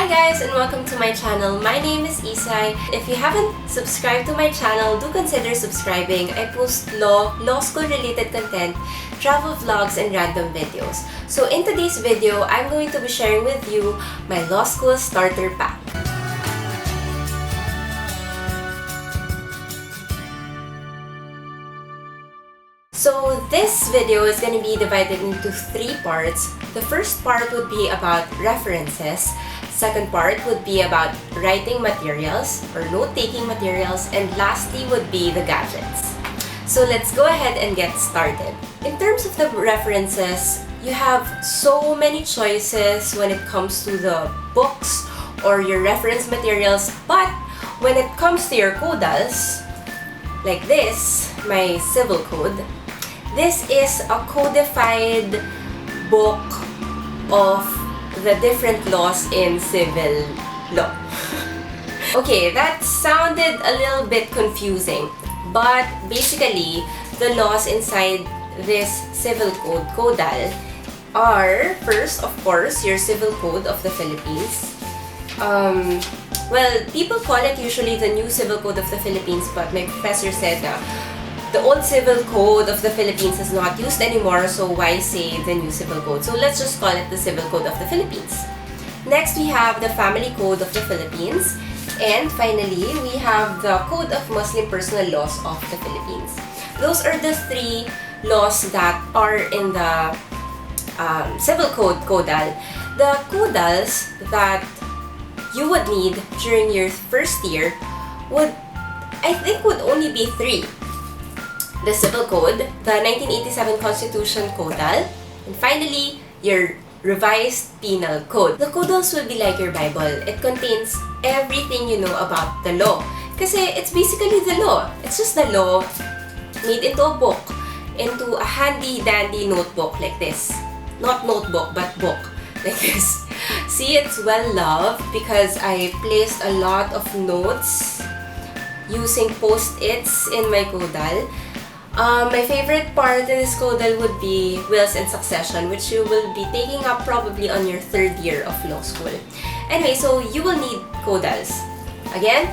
guys and welcome to my channel. My name is Isai. If you haven't subscribed to my channel, do consider subscribing. I post law school related content, travel vlogs, and random videos. So in today's video, I'm going to be sharing with you my law school starter pack. So this video is going to be divided into 3 parts. The first part would be about references. Second part would be about writing materials or note-taking materials. And lastly would be the gadgets. So let's go ahead and get started. In terms of the references, you have so many choices when it comes to the books or your reference materials. But when it comes to your caudals, like this, my civil code, this is a codified book of the different laws in civil law. Okay, that sounded a little bit confusing, but basically, the laws inside this civil code, caudal, are first, of course, your civil code of the Philippines. Well, people call it usually the new civil code of the Philippines, but my professor said the old civil code of the Philippines is not used anymore, so why say the new civil code? So let's just call it the civil code of the Philippines. Next, we have the family code of the Philippines. And finally, we have the code of Muslim personal laws of the Philippines. Those are the 3 laws that are in the civil code caudal. The caudals that you would need during your first year would only be 3. The Civil Code, the 1987 Constitution Caudal, and finally, your Revised Penal Code. The caudals will be like your Bible. It contains everything you know about the law. Kasi it's basically the law. It's just the law made into a book, into a handy-dandy notebook like this. Not notebook, but book like this. See, it's well-loved because I placed a lot of notes using post-its in my caudal. My favorite part in this caudal would be wills and succession, which you will be taking up probably on your 3rd year of law school. Anyway, so you will need caudals. Again,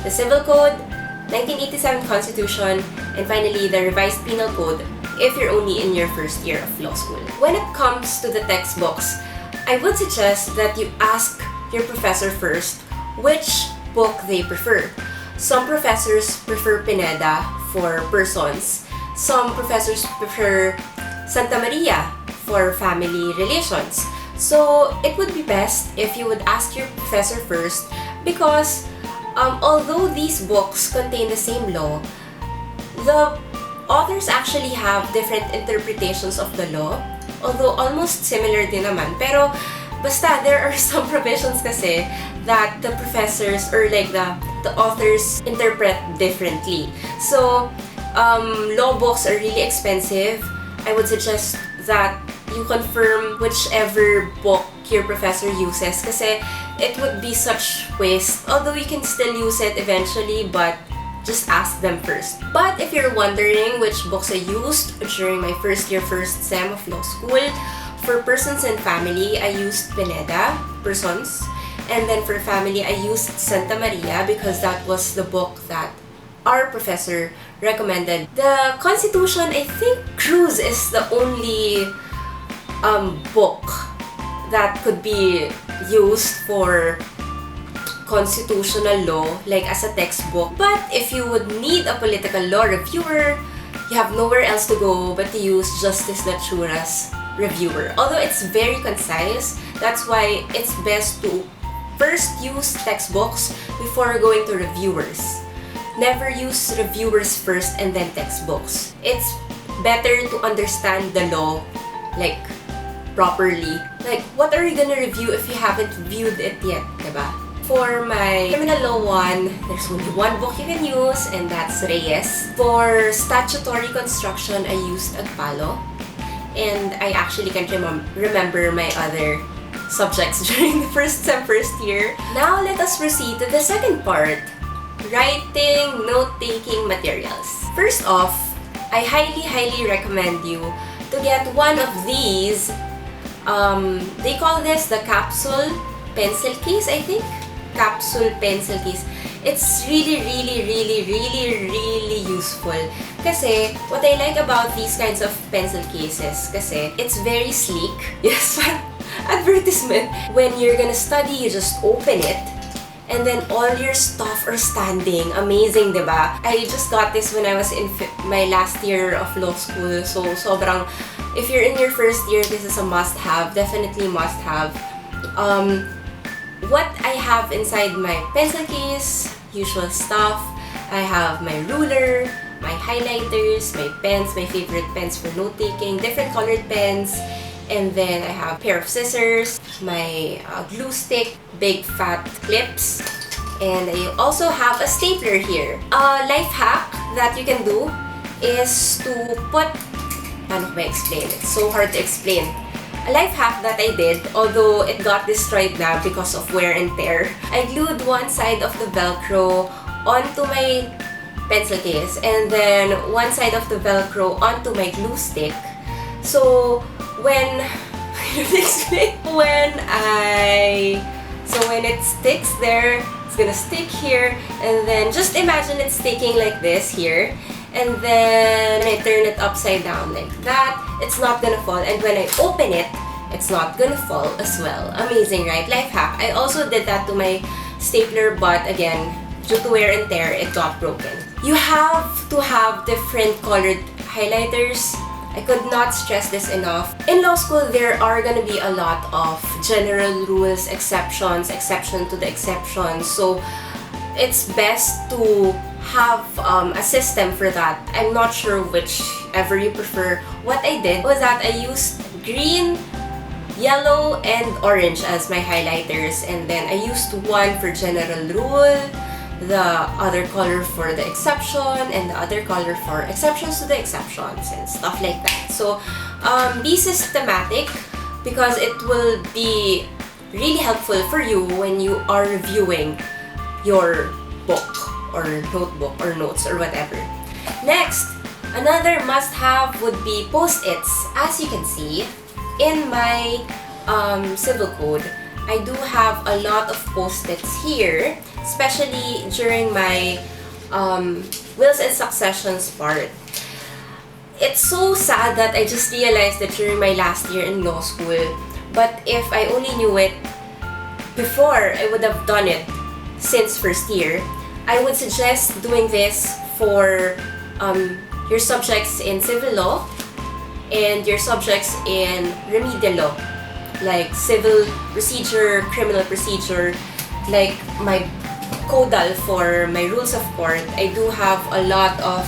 the Civil Code, 1987 Constitution, and finally the Revised Penal Code if you're only in your 1st year of law school. When it comes to the textbooks, I would suggest that you ask your professor first which book they prefer. Some professors prefer Pineda for persons. Some professors prefer Santa Maria for family relations. So it would be best if you would ask your professor first because although these books contain the same law, the authors actually have different interpretations of the law, although almost similar din naman. Pero basta there are some provisions kasi that the professors or like the authors interpret differently. So law books are really expensive. I would suggest that you confirm whichever book your professor uses kasi it would be such waste. Although you can still use it eventually, but just ask them first. But if you're wondering which books I used during my first year, first sem of law school, for persons and family, I used Pineda, persons. And then for family, I used Santa Maria because that was the book that our professor recommended. The Constitution, I think Cruz is the only book that could be used for constitutional law, like as a textbook. But if you would need a political law reviewer, you have nowhere else to go but to use Justice Natura's reviewer. Although it's very concise, that's why it's best to first use textbooks before going to reviewers. Never use reviewers first and then textbooks. It's better to understand the law like properly. Like, what are you gonna review if you haven't viewed it yet, diba? For my criminal law 1, there's only one book you can use, and that's Reyes. For statutory construction, I used Agpalo. And I actually can't remember my other subjects during the first year. Now, let us proceed to the second part. Writing, note-taking materials. First off, I highly recommend you to get one of these. They call this the capsule pencil case, I think. Capsule pencil case. It's really useful. Kasi, what I like about these kinds of pencil cases, kasi it's very sleek. Yes, advertisement. When you're gonna study, you just open it, and then all your stuff are standing. Amazing, diba? I just got this when I was in my last year of law school. So, sobrang, if you're in your first year, this is a must-have. Definitely must-have. What I have inside my pencil case, usual stuff. I have my ruler, my highlighters, my pens, my favorite pens for note-taking, different colored pens, and then I have a pair of scissors, my glue stick, big fat clips, and I also have a stapler here. A life hack that you can do is to put, paano ko explain? It's so hard to explain. A life hack that I did, although it got destroyed now because of wear and tear, I glued one side of the Velcro onto my pencil case and then one side of the Velcro onto my glue stick. So when when it sticks there, it's gonna stick here, and then just imagine it sticking like this here. And then I turn it upside down like that. It's not gonna fall. And when I open it, it's not gonna fall as well. Amazing, right? Life hack. I also did that to my stapler, but again, due to wear and tear, it got broken. You have to have different colored highlighters. I could not stress this enough. In law school, there are gonna be a lot of general rules, exceptions to the exceptions. So it's best to have a system for that. I'm not sure whichever you prefer. What I did was that I used green, yellow, and orange as my highlighters, and then I used one for general rule, the other color for the exception, and the other color for exceptions to the exceptions, and stuff like that. So be systematic because it will be really helpful for you when you are reviewing your book or notebook or notes or whatever. Next, another must-have would be post-its. As you can see, in my civil code, I do have a lot of post-its here, especially during my wills and successions part. It's so sad that I just realized that during my last year in law school, but if I only knew it before, I would have done it since first year. I would suggest doing this for your subjects in civil law and your subjects in remedial law, like civil procedure, criminal procedure, like my codal for my rules of court. I do have a lot of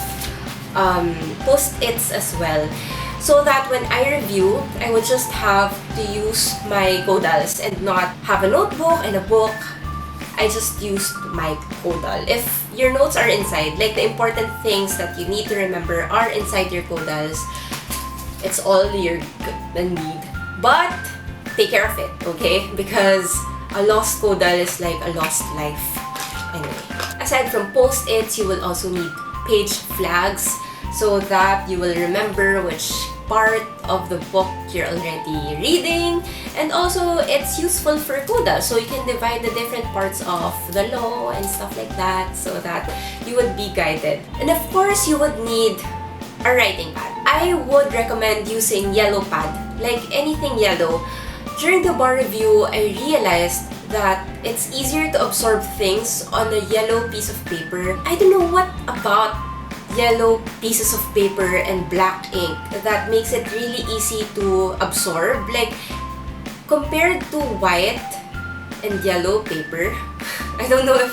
post-its as well, so that when I review, I would just have to use my codals and not have a notebook and a book. I just used my codal. If your notes are inside, like the important things that you need to remember are inside your codals, it's all you're gonna need. But take care of it, okay? Because a lost codal is like a lost life. Anyway, aside from post-its, you will also need page flags so that you will remember which part of the book you're already reading, and also it's useful for CODA, so you can divide the different parts of the law and stuff like that so that you would be guided. And of course, you would need a writing pad. I would recommend using yellow pad, like anything yellow. During the bar review, I realized that it's easier to absorb things on a yellow piece of paper. I don't know what about yellow pieces of paper and black ink that makes it really easy to absorb. Like, compared to white and yellow paper, I don't know if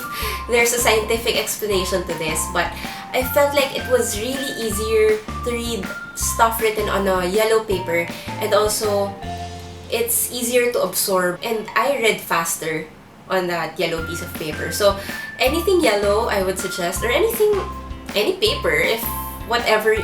there's a scientific explanation to this, but I felt like it was really easier to read stuff written on a yellow paper, and also it's easier to absorb, and I read faster on that yellow piece of paper. So anything yellow I would suggest, or any paper, if whatever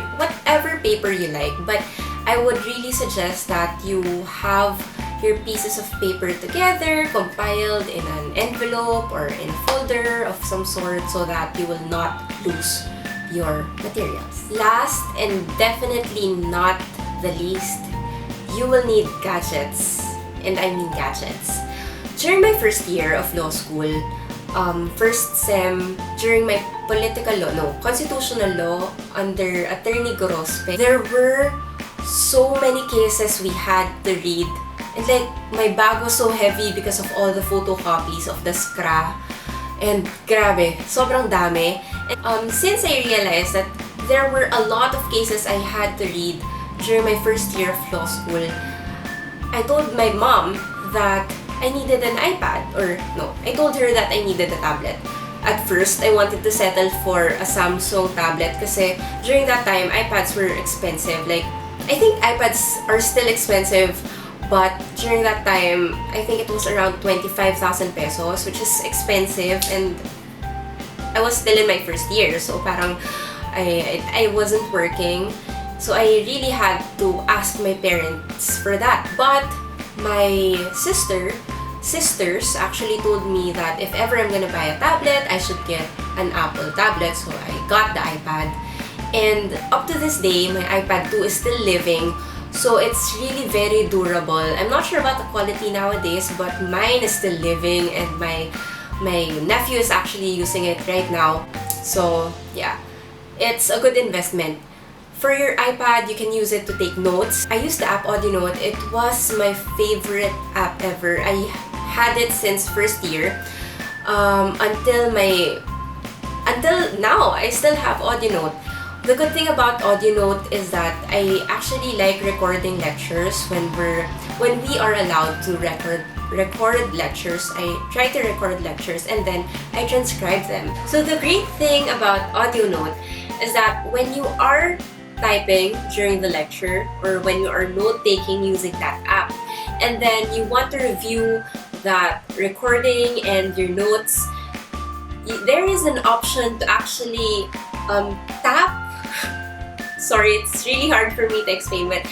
paper you like, but I would really suggest that you have your pieces of paper together, compiled in an envelope or in a folder of some sort, so that you will not lose your materials. Last and definitely not the least, you will need gadgets, and I mean gadgets. During my first year of law school, first sem, during my constitutional law under Attorney Gorospe, there were so many cases we had to read. And like, my bag was so heavy because of all the photocopies of the SCRA. And grabe, sobrang dami. And since I realized that there were a lot of cases I had to read during my first year of law school, I told my mom that I needed an iPad, or no, I told her that I needed a tablet. At first, I wanted to settle for a Samsung tablet kasi during that time, iPads were expensive. Like, I think iPads are still expensive, but during that time, I think it was around 25,000 pesos, which is expensive, and I was still in my first year, so parang I wasn't working. So I really had to ask my parents for that. But my sisters actually told me that if ever I'm gonna buy a tablet, I should get an Apple tablet. So I got the iPad. And up to this day, my iPad 2 is still living. So it's really very durable. I'm not sure about the quality nowadays, but mine is still living, and my nephew is actually using it right now. So yeah, it's a good investment. For your iPad, you can use it to take notes. I used the app AudioNote. It was my favorite app ever. I had it since first year. Until now, I still have AudioNote. The good thing about AudioNote is that I actually like recording lectures when we are allowed to record lectures. I try to record lectures and then I transcribe them. So the great thing about AudioNote is that when you are typing during the lecture, or when you are note-taking using that app, and then you want to review that recording and your notes, there is an option to actually tap. Sorry, it's really hard for me to explain, but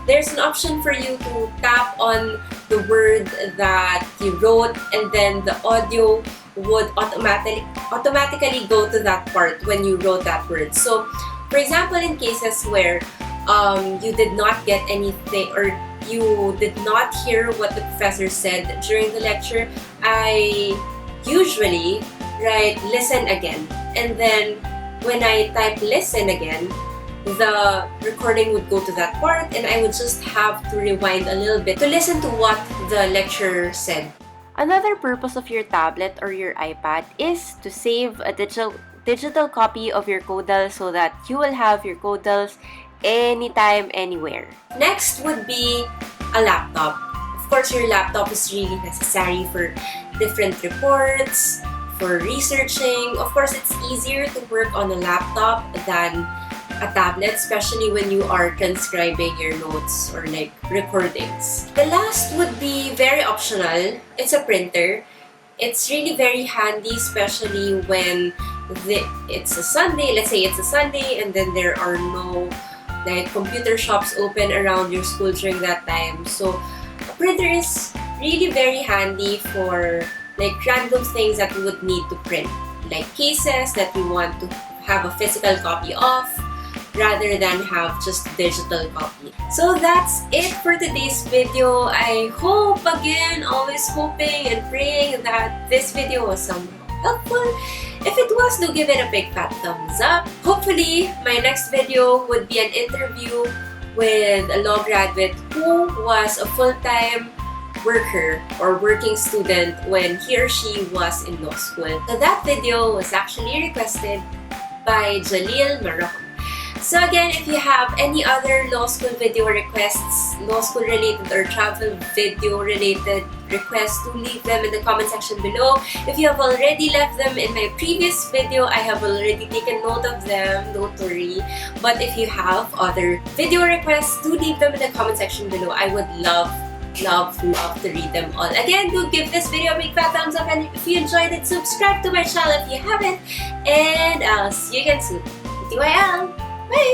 there's an option for you to tap on the word that you wrote, and then the audio would automatically go to that part when you wrote that word. So for example, in cases where you did not get anything, or you did not hear what the professor said during the lecture, I usually write listen again. And then when I type listen again, the recording would go to that part, and I would just have to rewind a little bit to listen to what the lecturer said. Another purpose of your tablet or your iPad is to save a digital copy of your codal, so that you will have your codals anytime, anywhere. Next would be a laptop. Of course, your laptop is really necessary for different reports, for researching. Of course, it's easier to work on a laptop than a tablet, especially when you are transcribing your notes or like recordings. The last would be very optional. It's a printer. It's really very handy, especially when it's a Sunday. Let's say it's a Sunday and then there are no like computer shops open around your school during that time. So a printer is really very handy for like random things that you would need to print, like cases that you want to have a physical copy of, rather than have just digital copy. So that's it for today's video. I hope, again, always hoping and praying that this video was somehow helpful. If it was, do give it a big fat thumbs up. Hopefully, my next video would be an interview with a law graduate who was a full-time worker or working student when he or she was in law school. So that video was actually requested by Jalil Marocco. So again, if you have any other law school video requests, law school related or travel video related requests, do leave them in the comment section below. If you have already left them in my previous video, I have already taken note of them, don't worry. But if you have other video requests, do leave them in the comment section below. I would love to read them all. Again, do give this video a big fat thumbs up, and if you enjoyed it, subscribe to my channel if you haven't, and I'll see you again soon. TTYL! Bye!